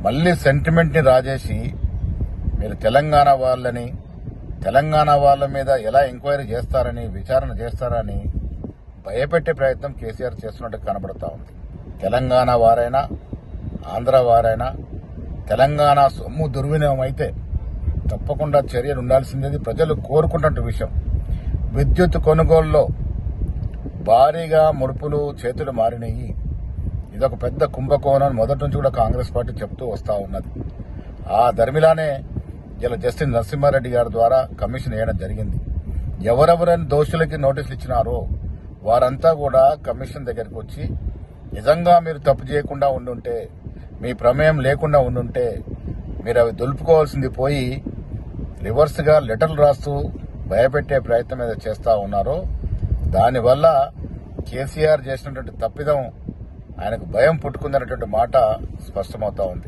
మళ్ళీ సెంటిమెంట్ని రాజేసి మీరు తెలంగాణ వాళ్ళ మీద ఎలా ఎంక్వైరీ చేస్తారని, విచారణ చేస్తారని భయపెట్టే ప్రయత్నం కేసీఆర్ చేస్తున్నట్టు కనబడతా ఉంది. తెలంగాణ వారైనా ఆంధ్ర వారైనా తెలంగాణ సొమ్ము దుర్వినియోగం అయితే తప్పకుండా చర్యలు ఉండాల్సిందేది ప్రజలు కోరుకుంటున్న విషయం. విద్యుత్ కొనుగోలులో భారీగా ముడుపులు చేతులు మారినాయి. ఇదొక పెద్ద కుంభకోణం మొదటి నుంచి కూడా కాంగ్రెస్ పార్టీ చెప్తూ వస్తూ ఉన్నది. ఆ ధర్మిలానే ఇలా జస్టిస్ నరసింహారెడ్డి గారి ద్వారా కమిషన్ వేయడం జరిగింది. ఎవరెవరైనా దోషులకి నోటీసులు ఇచ్చినారో వారంతా కూడా కమిషన్ దగ్గరికి వచ్చి నిజంగా మీరు తప్పు చేయకుండా ఉండుంటే, మీ ప్రమేయం లేకుండా ఉండుంటే మీరు అవి దులుపుకోవాల్సింది పోయి రివర్స్గా లెటర్లు రాస్తూ భయపెట్టే ప్రయత్నం ఏదో చేస్తూ ఉన్నారో దానివల్ల కేసీఆర్ చేసినటువంటి తప్పిదం ఆయనకు భయం పుట్టుకుందనేటువంటి మాట స్పష్టమవుతా ఉంది.